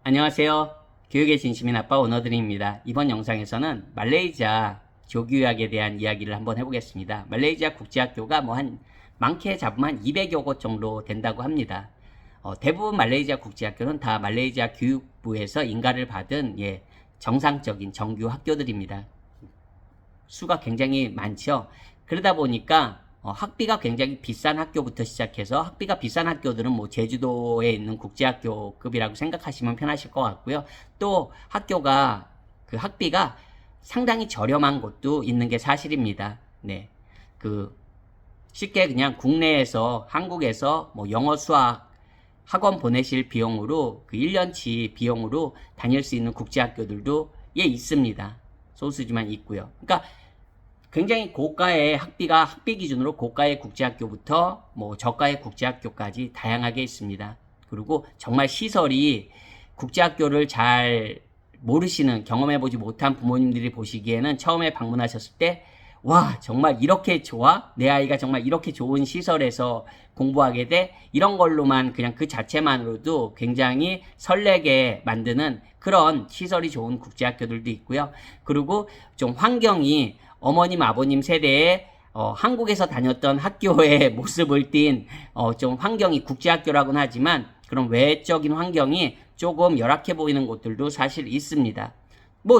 안녕하세요. 교육의 진심인 아빠 오너드림입니다. 이번 영상에서는 말레이시아 조교육에 대한 이야기를 한번 해보겠습니다. 말레이시아 국제학교가 많게 잡으면 한 200여 곳 정도 된다고 합니다. 대부분 말레이시아 국제학교는 다 말레이시아 교육부에서 인가를 받은 정상적인 정규 학교들입니다. 수가 굉장히 많죠. 그러다 보니까 학비가 굉장히 비싼 학교부터 시작해서 학비가 비싼 학교들은 제주도에 있는 국제학교급이라고 생각하시면 편하실 것 같고요. 또 그 학비가 상당히 저렴한 곳도 있는 게 사실입니다. 네. 쉽게 그냥 국내에서 한국에서 영어 수학 학원 보내실 비용으로 1년치 비용으로 다닐 수 있는 국제학교들도 있습니다. 소수지만 있고요. 그러니까 굉장히 고가의 학비 기준으로 고가의 국제학교부터 저가의 국제학교까지 다양하게 있습니다. 그리고 정말 시설이 국제학교를 잘 모르시는 경험해보지 못한 부모님들이 보시기에는 처음에 방문하셨을 때 와, 정말 이렇게 좋아? 내 아이가 정말 이렇게 좋은 시설에서 공부하게 돼? 이런 걸로만 그냥 그 자체만으로도 굉장히 설레게 만드는 그런 시설이 좋은 국제학교들도 있고요. 그리고 좀 환경이 어머님, 아버님 세대에 한국에서 다녔던 학교의 모습을 띈 좀 환경이 국제학교라고는 하지만 그런 외적인 환경이 조금 열악해 보이는 곳들도 사실 있습니다.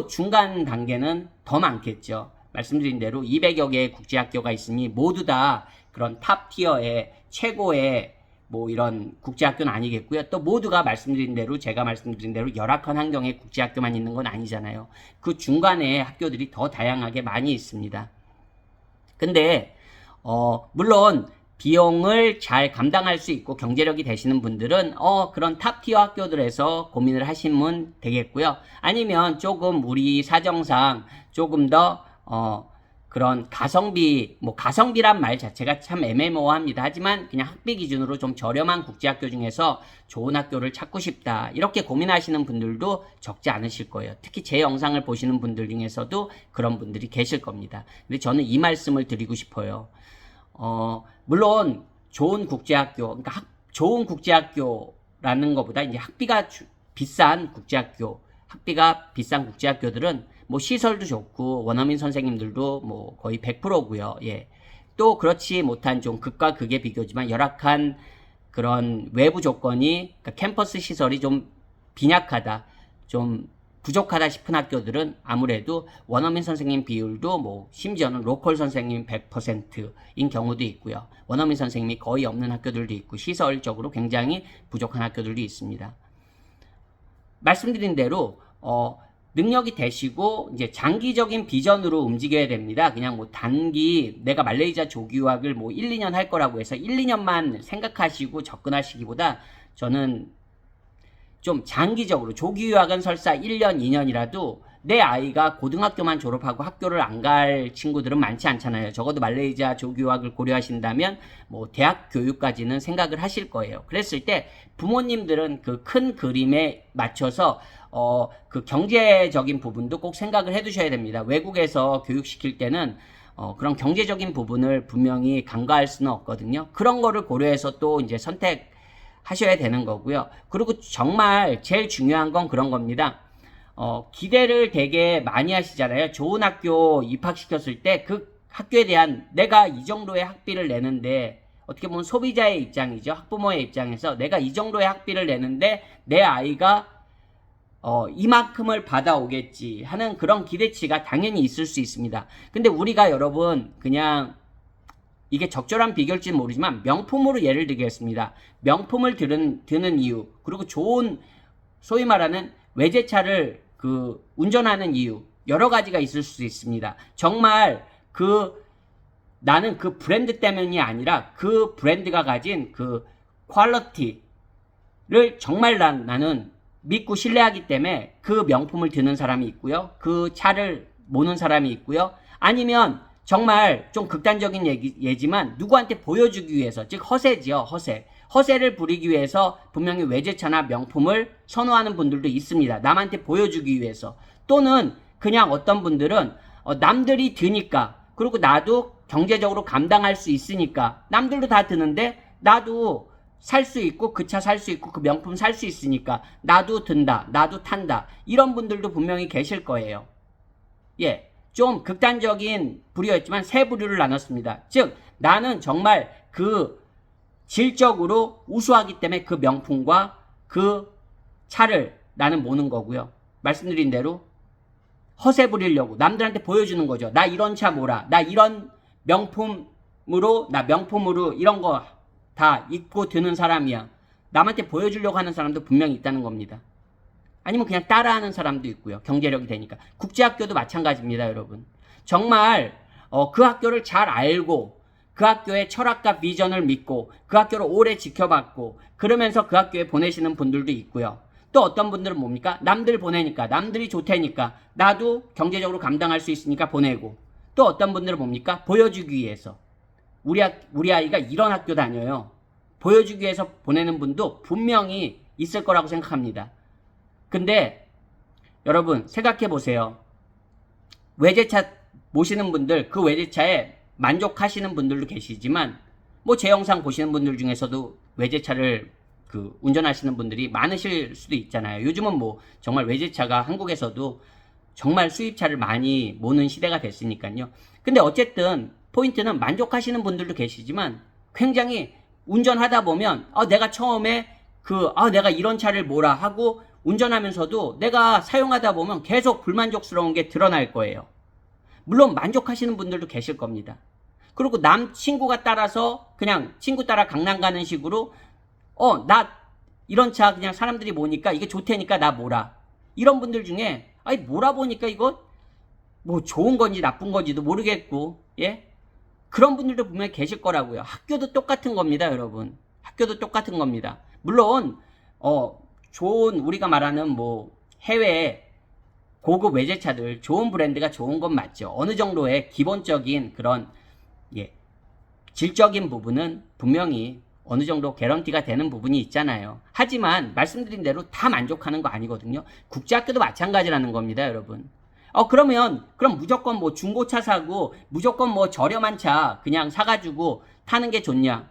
중간 단계는 더 많겠죠. 말씀드린 대로 200여 개의 국제학교가 있으니 모두 다 그런 탑 티어의 최고의 이런 국제학교는 아니겠고요. 또 모두가 제가 말씀드린 대로 열악한 환경의 국제학교만 있는 건 아니잖아요. 그 중간에 학교들이 더 다양하게 많이 있습니다. 근데 물론 비용을 잘 감당할 수 있고 경제력이 되시는 분들은 그런 탑티어 학교들에서 고민을 하시면 되겠고요. 아니면 조금 우리 사정상 조금 더 그런 가성비란 말 자체가 참 애매모호합니다. 하지만 그냥 학비 기준으로 좀 저렴한 국제학교 중에서 좋은 학교를 찾고 싶다. 이렇게 고민하시는 분들도 적지 않으실 거예요. 특히 제 영상을 보시는 분들 중에서도 그런 분들이 계실 겁니다. 근데 저는 이 말씀을 드리고 싶어요. 물론 좋은 국제학교, 그러니까 좋은 국제학교라는 것보다 이제 학비가 비싼 국제학교들은 시설도 좋고 원어민 선생님들도 거의 100%고요. 또 그렇지 못한 좀 극과 극의 비교지만 열악한 그런 외부 조건이 그러니까 캠퍼스 시설이 좀 빈약하다, 좀 부족하다 싶은 학교들은 아무래도 원어민 선생님 비율도 심지어는 로컬 선생님 100%인 경우도 있고요. 원어민 선생님이 거의 없는 학교들도 있고 시설적으로 굉장히 부족한 학교들도 있습니다. 말씀드린 대로 능력이 되시고 이제 장기적인 비전으로 움직여야 됩니다. 그냥 단기 내가 말레이시아 조교학을 1, 2년 할 거라고 해서 1, 2년만 생각하시고 접근하시기보다 저는 좀 장기적으로 조교학은 설사 1년, 2년이라도 내 아이가 고등학교만 졸업하고 학교를 안 갈 친구들은 많지 않잖아요. 적어도 말레이시아 조교학을 고려하신다면 대학 교육까지는 생각을 하실 거예요. 그랬을 때 부모님들은 그 큰 그림에 맞춰서 그 경제적인 부분도 꼭 생각을 해 두셔야 됩니다. 외국에서 교육시킬 때는 그런 경제적인 부분을 분명히 간과할 수는 없거든요. 그런 거를 고려해서 또 이제 선택하셔야 되는 거고요. 그리고 정말 제일 중요한 건 그런 겁니다. 기대를 되게 많이 하시잖아요. 좋은 학교 입학시켰을 때 그 학교에 대한 내가 이 정도의 학비를 내는데 어떻게 보면 소비자의 입장이죠. 학부모의 입장에서 내가 이 정도의 학비를 내는데 내 아이가 이만큼을 받아오겠지 하는 그런 기대치가 당연히 있을 수 있습니다. 근데 우리가 여러분 그냥 이게 적절한 비교일지는 모르지만 명품으로 예를 들겠습니다. 명품을 드는 이유, 그리고 좋은 소위 말하는 외제차를 운전하는 이유, 여러 가지가 있을 수 있습니다. 정말 나는 그 브랜드 때문이 아니라 그 브랜드가 가진 그 퀄리티를 정말 나는 믿고 신뢰하기 때문에 그 명품을 드는 사람이 있고요. 그 차를 모는 사람이 있고요. 아니면 정말 좀 극단적인 예지만 누구한테 보여주기 위해서, 즉 허세지요. 허세를 부리기 위해서 분명히 외제차나 명품을 선호하는 분들도 있습니다. 남한테 보여주기 위해서. 또는 그냥 어떤 분들은 남들이 드니까, 그리고 나도 경제적으로 감당할 수 있으니까, 남들도 다 드는데 나도 살 수 있고 그 차 살 수 있고 그 명품 살 수 있으니까 나도 든다, 나도 탄다. 이런 분들도 분명히 계실 거예요. 예, 좀 극단적인 부류였지만 세 부류를 나눴습니다. 즉 나는 정말 그 질적으로 우수하기 때문에 그 명품과 그 차를 나는 모는 거고요. 말씀드린 대로 허세 부리려고 남들한테 보여주는 거죠. 나 이런 차 몰아. 나 이런 명품으로 이런 거 다 입고 드는 사람이야. 남한테 보여주려고 하는 사람도 분명히 있다는 겁니다. 아니면 그냥 따라하는 사람도 있고요. 경제력이 되니까. 국제학교도 마찬가지입니다, 여러분. 정말 그 학교를 잘 알고 그 학교의 철학과 비전을 믿고 그 학교를 오래 지켜봤고 그러면서 그 학교에 보내시는 분들도 있고요. 또 어떤 분들은 뭡니까? 남들 보내니까, 남들이 좋다니까 나도 경제적으로 감당할 수 있으니까 보내고, 또 어떤 분들은 뭡니까? 보여주기 위해서 우리 아이가 이런 학교 다녀요. 보여주기 위해서 보내는 분도 분명히 있을 거라고 생각합니다. 근데 여러분 생각해 보세요. 외제차 모시는 분들, 그 외제차에 만족하시는 분들도 계시지만 뭐 제 영상 보시는 분들 중에서도 외제차를 운전하시는 분들이 많으실 수도 있잖아요. 요즘은 뭐 정말 외제차가 한국에서도 정말 수입차를 많이 모는 시대가 됐으니까요. 근데 어쨌든 포인트는 만족하시는 분들도 계시지만 굉장히 운전하다 보면 내가 처음에 내가 이런 차를 몰아 하고 운전하면서도 내가 사용하다 보면 계속 불만족스러운 게 드러날 거예요. 물론 만족하시는 분들도 계실 겁니다. 그리고 남 친구가 따라서 그냥 친구 따라 강남 가는 식으로 나 이런 차 그냥 사람들이 모니까 이게 좋다니까 나 몰아. 이런 분들 중에 몰아보니까 이거 뭐 좋은 건지 나쁜 건지도 모르겠고, 예? 그런 분들도 분명히 계실 거라고요. 학교도 똑같은 겁니다, 여러분. 학교도 똑같은 겁니다. 물론 좋은 우리가 말하는 뭐 해외 고급 외제차들 좋은 브랜드가 좋은 건 맞죠. 어느 정도의 기본적인 그런 질적인 부분은 분명히 어느 정도 개런티가 되는 부분이 있잖아요. 하지만 말씀드린 대로 다 만족하는 거 아니거든요. 국제학교도 마찬가지라는 겁니다, 여러분. 그럼 무조건 뭐 중고차 사고 무조건 뭐 저렴한 차 그냥 사가지고 타는 게 좋냐?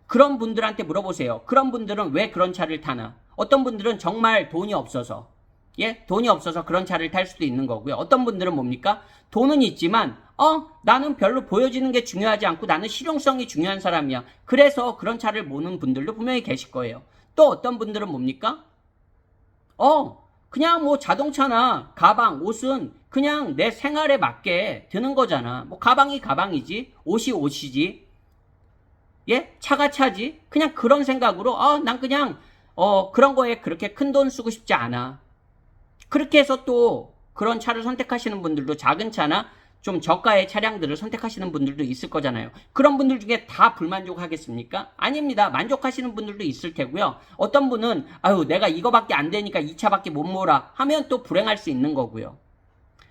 그런 분들한테 물어보세요. 그런 분들은 왜 그런 차를 타나? 어떤 분들은 정말 돈이 없어서 그런 차를 탈 수도 있는 거고요. 어떤 분들은 뭡니까? 돈은 있지만 나는 별로 보여지는 게 중요하지 않고 나는 실용성이 중요한 사람이야. 그래서 그런 차를 모는 분들도 분명히 계실 거예요. 또 어떤 분들은 뭡니까? 그냥 뭐 자동차나 가방, 옷은 그냥 내 생활에 맞게 드는 거잖아. 뭐 가방이 가방이지, 옷이 옷이지, 차가 차지. 그냥 그런 생각으로 난 그냥 그런 거에 그렇게 큰 돈 쓰고 싶지 않아. 그렇게 해서 또 그런 차를 선택하시는 분들도 작은 차나 좀 저가의 차량들을 선택하시는 분들도 있을 거잖아요. 그런 분들 중에 다 불만족하겠습니까? 아닙니다. 만족하시는 분들도 있을 테고요. 어떤 분은 내가 이거밖에 안 되니까 이 차밖에 못 몰아 하면 또 불행할 수 있는 거고요.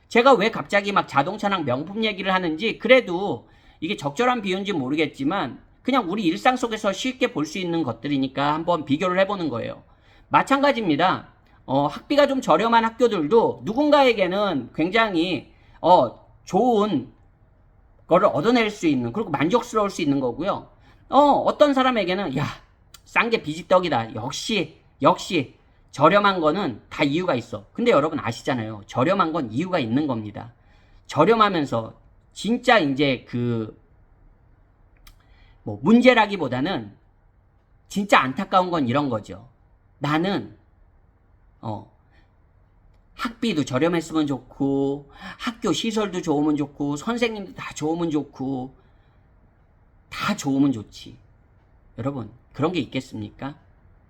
제가 왜 갑자기 막 자동차랑 명품 얘기를 하는지, 그래도 이게 적절한 비유인지 모르겠지만 그냥 우리 일상 속에서 쉽게 볼 수 있는 것들이니까 한번 비교를 해보는 거예요. 마찬가지입니다. 학비가 좀 저렴한 학교들도 누군가에게는 굉장히 좋은 거를 얻어낼 수 있는, 그리고 만족스러울 수 있는 거고요. 어떤 사람에게는 싼 게 비지떡이다. 역시 저렴한 거는 다 이유가 있어. 근데 여러분 아시잖아요. 저렴한 건 이유가 있는 겁니다. 저렴하면서 진짜 이제 뭐 문제라기보다는 진짜 안타까운 건 이런 거죠. 나는 학비도 저렴했으면 좋고 학교 시설도 좋으면 좋고 선생님도 다 좋으면 좋고 다 좋으면 좋지. 여러분 그런 게 있겠습니까?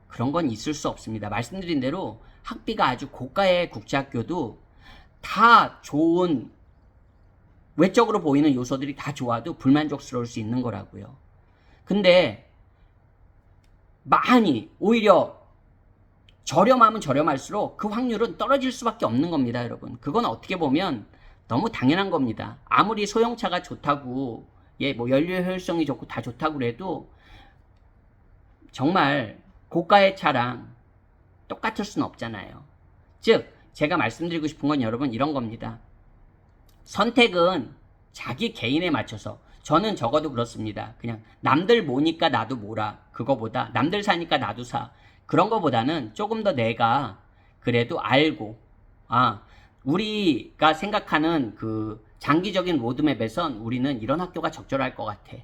그런 건 있을 수 없습니다. 말씀드린 대로 학비가 아주 고가의 국제학교도 다 좋은, 외적으로 보이는 요소들이 다 좋아도 불만족스러울 수 있는 거라고요. 근데 많이 오히려 저렴하면 저렴할수록 그 확률은 떨어질 수밖에 없는 겁니다, 여러분. 그건 어떻게 보면 너무 당연한 겁니다. 아무리 소형차가 좋다고, 뭐 연료 효율성이 좋고 다 좋다고 그래도 정말 고가의 차랑 똑같을 수는 없잖아요. 즉, 제가 말씀드리고 싶은 건 여러분 이런 겁니다. 선택은 자기 개인에 맞춰서, 저는 적어도 그렇습니다. 그냥 남들 모니까 나도 모라. 그거보다 남들 사니까 나도 사. 그런 거보다는 조금 더 내가 그래도 알고, 우리가 생각하는 그 장기적인 로드맵에선 우리는 이런 학교가 적절할 것 같아.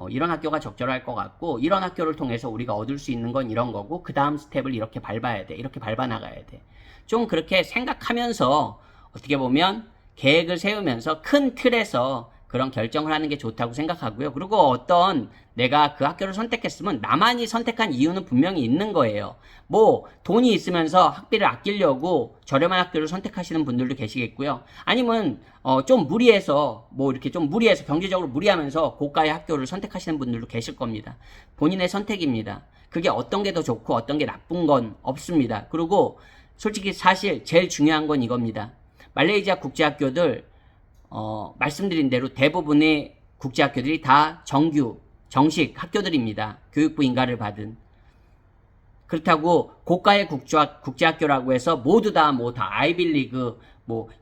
이런 학교가 적절할 것 같고, 이런 학교를 통해서 우리가 얻을 수 있는 건 이런 거고, 그 다음 스텝을 이렇게 밟아야 돼. 이렇게 밟아 나가야 돼. 좀 그렇게 생각하면서 어떻게 보면 계획을 세우면서 큰 틀에서 그런 결정을 하는 게 좋다고 생각하고요. 그리고 어떤 내가 그 학교를 선택했으면 나만이 선택한 이유는 분명히 있는 거예요. 뭐 돈이 있으면서 학비를 아끼려고 저렴한 학교를 선택하시는 분들도 계시겠고요. 아니면 좀 무리해서 뭐 이렇게 좀 무리해서 경제적으로 무리하면서 고가의 학교를 선택하시는 분들도 계실 겁니다. 본인의 선택입니다. 그게 어떤 게 더 좋고 어떤 게 나쁜 건 없습니다. 그리고 솔직히 사실 제일 중요한 건 이겁니다. 말레이시아 국제학교들 말씀드린 대로 대부분의 국제학교들이 다 정식 학교들입니다. 교육부 인가를 받은. 그렇다고 고가의 국제학교라고 해서 모두 다 아이빌리그,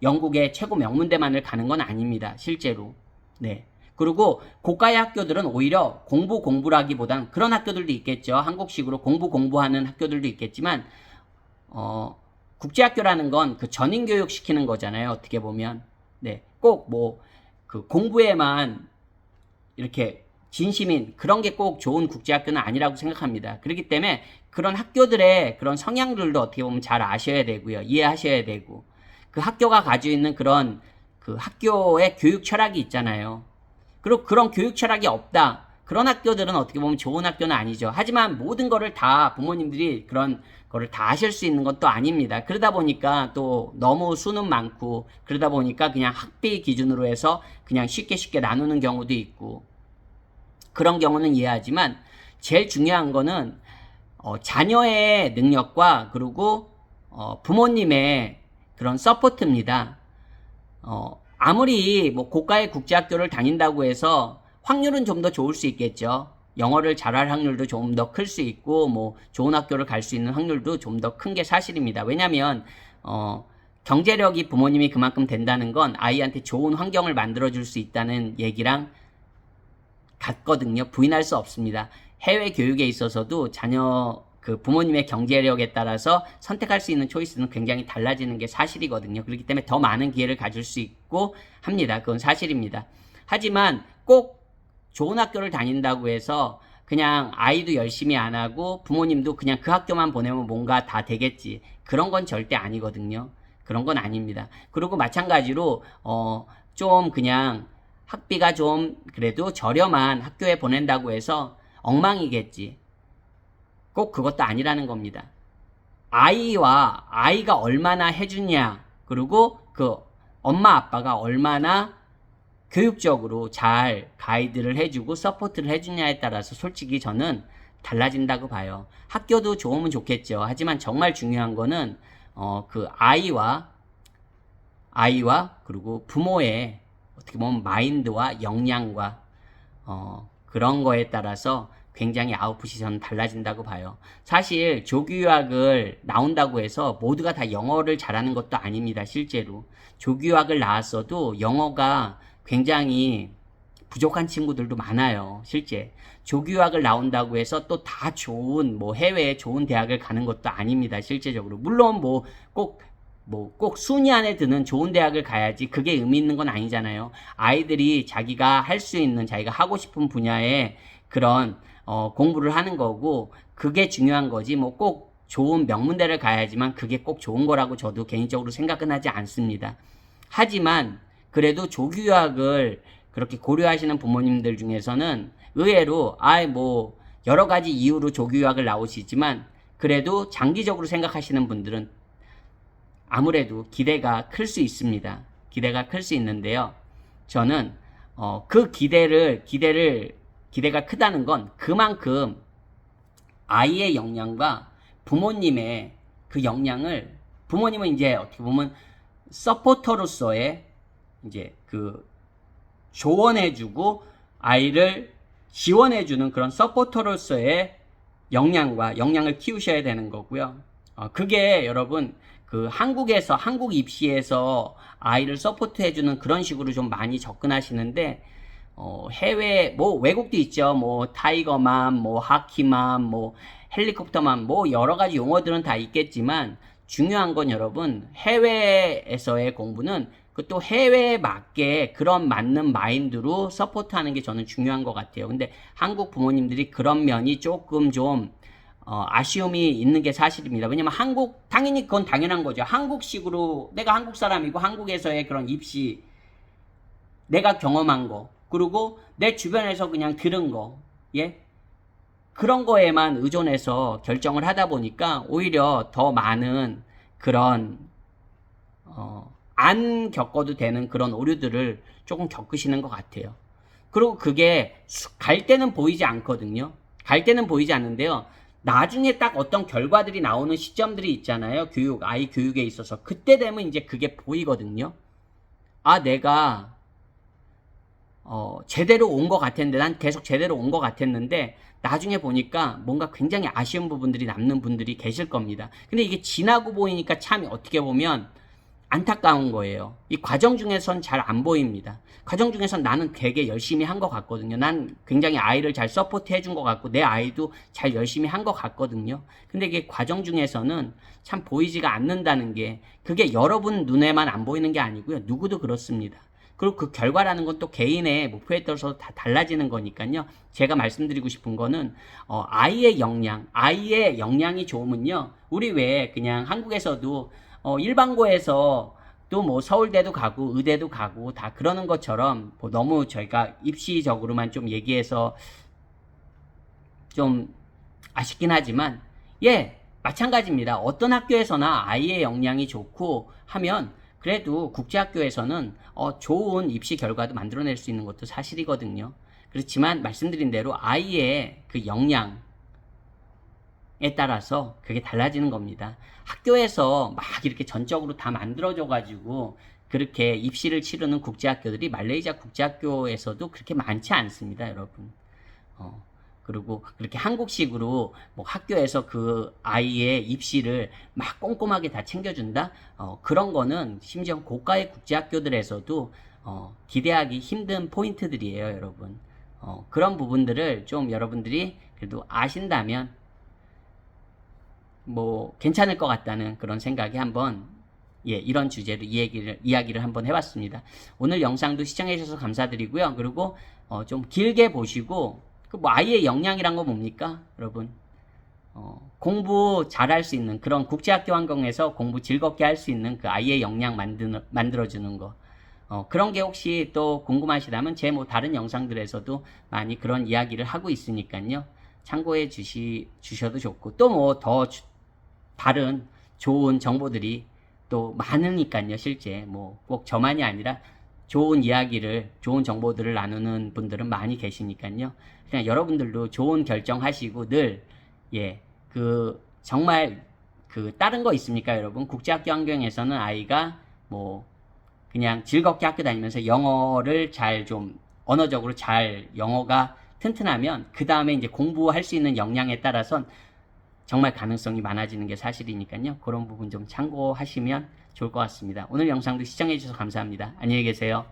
영국의 최고 명문대만을 가는 건 아닙니다. 실제로. 네. 그리고 고가의 학교들은 오히려 공부라기보단 그런 학교들도 있겠죠. 한국식으로 공부하는 학교들도 있겠지만, 국제학교라는 건 그 전인교육 시키는 거잖아요. 어떻게 보면. 네. 꼭 그 공부에만 이렇게 진심인 그런 게 꼭 좋은 국제학교는 아니라고 생각합니다. 그렇기 때문에 그런 학교들의 그런 성향들도 어떻게 보면 잘 아셔야 되고요. 이해하셔야 되고. 그 학교가 가지고 있는 그런 그 학교의 교육 철학이 있잖아요. 그리고 그런 교육 철학이 없다. 그런 학교들은 어떻게 보면 좋은 학교는 아니죠. 하지만 모든 거를 다 부모님들이 그런 거를 다 하실 수 있는 것도 아닙니다. 그러다 보니까 또 너무 수는 많고, 그러다 보니까 그냥 학비 기준으로 해서 그냥 쉽게 나누는 경우도 있고, 그런 경우는 이해하지만 제일 중요한 거는 자녀의 능력과 그리고 부모님의 그런 서포트입니다. 아무리 고가의 국제학교를 다닌다고 해서 확률은 좀 더 좋을 수 있겠죠. 영어를 잘할 확률도 좀 더 클 수 있고, 좋은 학교를 갈 수 있는 확률도 좀 더 큰 게 사실입니다. 왜냐면 경제력이 부모님이 그만큼 된다는 건 아이한테 좋은 환경을 만들어줄 수 있다는 얘기랑 같거든요. 부인할 수 없습니다. 해외 교육에 있어서도 자녀 그 부모님의 경제력에 따라서 선택할 수 있는 초이스는 굉장히 달라지는 게 사실이거든요. 그렇기 때문에 더 많은 기회를 가질 수 있고 합니다. 그건 사실입니다. 하지만 꼭 좋은 학교를 다닌다고 해서 그냥 아이도 열심히 안 하고 부모님도 그냥 그 학교만 보내면 뭔가 다 되겠지. 그런 건 절대 아니거든요. 그런 건 아닙니다. 그리고 마찬가지로 좀 그냥 학비가 좀 그래도 저렴한 학교에 보낸다고 해서 엉망이겠지. 꼭 그것도 아니라는 겁니다. 아이가 얼마나 해주냐, 그리고 그 엄마 아빠가 얼마나 교육적으로 잘 가이드를 해주고 서포트를 해주냐에 따라서 솔직히 저는 달라진다고 봐요. 학교도 좋으면 좋겠죠. 하지만 정말 중요한 거는 그 아이와 그리고 부모의 어떻게 보면 마인드와 역량과 그런 거에 따라서 굉장히 아웃풋이 저는 달라진다고 봐요. 사실 조교유학을 나온다고 해서 모두가 다 영어를 잘하는 것도 아닙니다. 실제로 조교유학을 나왔어도 영어가 굉장히 부족한 친구들도 많아요. 실제 조교유학을 나온다고 해서 또 다 좋은 해외에 좋은 대학을 가는 것도 아닙니다. 실제적으로 물론 꼭 순위 안에 드는 좋은 대학을 가야지 그게 의미 있는 건 아니잖아요. 아이들이 자기가 할 수 있는 자기가 하고 싶은 분야에 그런 공부를 하는 거고, 그게 중요한 거지 꼭 좋은 명문대를 가야지만 그게 꼭 좋은 거라고 저도 개인적으로 생각은 하지 않습니다. 하지만 그래도 조교유학을 그렇게 고려하시는 부모님들 중에서는 의외로 여러 가지 이유로 조교유학을 나오시지만 그래도 장기적으로 생각하시는 분들은 아무래도 기대가 클 수 있습니다. 기대가 클 수 있는데요. 저는 그 기대가 크다는 건 그만큼 아이의 역량과 부모님의 그 역량을, 부모님은 이제 어떻게 보면 서포터로서의 이제 그 조언해주고 아이를 지원해주는 그런 서포터로서의 역량을 키우셔야 되는 거고요. 그게 여러분 그 한국 입시에서 아이를 서포트해주는 그런 식으로 좀 많이 접근하시는데 해외 뭐 외국도 있죠. 뭐 타이거맘, 뭐 하키맘, 뭐 헬리콥터맘, 뭐 여러 가지 용어들은 다 있겠지만 중요한 건 여러분 해외에서의 공부는 그 또 해외에 맞게 그런 맞는 마인드로 서포트하는 게 저는 중요한 것 같아요. 근데 한국 부모님들이 그런 면이 조금 좀 아쉬움이 있는 게 사실입니다. 왜냐면 당연히 그건 당연한 거죠. 한국식으로 내가 한국 사람이고 한국에서의 그런 입시 내가 경험한 거 그리고 내 주변에서 그냥 들은 거 예? 그런 거에만 의존해서 결정을 하다 보니까 오히려 더 많은 그런 안 겪어도 되는 그런 오류들을 조금 겪으시는 것 같아요. 그리고 그게 갈 때는 보이지 않거든요. 갈 때는 보이지 않는데요. 나중에 딱 어떤 결과들이 나오는 시점들이 있잖아요. 아이 교육에 있어서. 그때 되면 이제 그게 보이거든요. 아, 내가 제대로 온 것 같았는데, 난 계속 제대로 온 것 같았는데, 나중에 보니까 뭔가 굉장히 아쉬운 부분들이 남는 분들이 계실 겁니다. 근데 이게 지나고 보이니까 참 어떻게 보면 안타까운 거예요. 이 과정 중에선 잘 안 보입니다. 과정 중에선 나는 되게 열심히 한 것 같거든요. 난 굉장히 아이를 잘 서포트 해준 것 같고, 내 아이도 잘 열심히 한 것 같거든요. 근데 이게 과정 중에서는 참 보이지가 않는다는 게, 그게 여러분 눈에만 안 보이는 게 아니고요. 누구도 그렇습니다. 그리고 그 결과라는 건 또 개인의 목표에 따라서 다 달라지는 거니까요. 제가 말씀드리고 싶은 거는 아이의 역량이 좋으면요. 우리 왜 그냥 한국에서도 일반고에서 또 뭐 서울대도 가고 의대도 가고 다 그러는 것처럼 뭐 너무 저희가 입시적으로만 좀 얘기해서 좀 아쉽긴 하지만 마찬가지입니다. 어떤 학교에서나 아이의 역량이 좋고 하면 그래도 국제학교에서는 좋은 입시 결과도 만들어낼 수 있는 것도 사실이거든요. 그렇지만 말씀드린 대로 아이의 그 역량에 따라서 그게 달라지는 겁니다. 학교에서 막 이렇게 전적으로 다 만들어줘가지고 그렇게 입시를 치르는 국제학교들이 말레이시아 국제학교에서도 그렇게 많지 않습니다, 여러분. 그리고 그렇게 한국식으로 뭐 학교에서 그 아이의 입시를 막 꼼꼼하게 다 챙겨준다? 그런 거는 심지어 고가의 국제학교들에서도 기대하기 힘든 포인트들이에요, 여러분. 그런 부분들을 좀 여러분들이 그래도 아신다면 뭐 괜찮을 것 같다는 그런 생각이 한번 이런 주제로 이야기를 한번 해봤습니다. 오늘 영상도 시청해주셔서 감사드리고요. 그리고 좀 길게 보시고 뭐 아이의 역량이란 건 뭡니까? 여러분 공부 잘할 수 있는 그런 국제학교 환경에서 공부 즐겁게 할 수 있는 그 아이의 역량 만들어주는 거 그런 게 혹시 또 궁금하시다면 제 뭐 다른 영상들에서도 많이 그런 이야기를 하고 있으니까요. 참고해 주셔도 좋고 또 뭐 더 다른 좋은 정보들이 또 많으니까요. 실제 뭐 꼭 저만이 아니라 좋은 정보들을 나누는 분들은 많이 계시니까요. 그냥 여러분들도 좋은 결정하시고 늘 정말 다른 거 있습니까, 여러분? 국제학교 환경에서는 아이가 뭐 그냥 즐겁게 학교 다니면서 영어를 언어적으로 잘 영어가 튼튼하면 그 다음에 이제 공부할 수 있는 역량에 따라선 정말 가능성이 많아지는 게 사실이니까요. 그런 부분 좀 참고하시면 좋을 것 같습니다. 오늘 영상도 시청해 주셔서 감사합니다. 안녕히 계세요.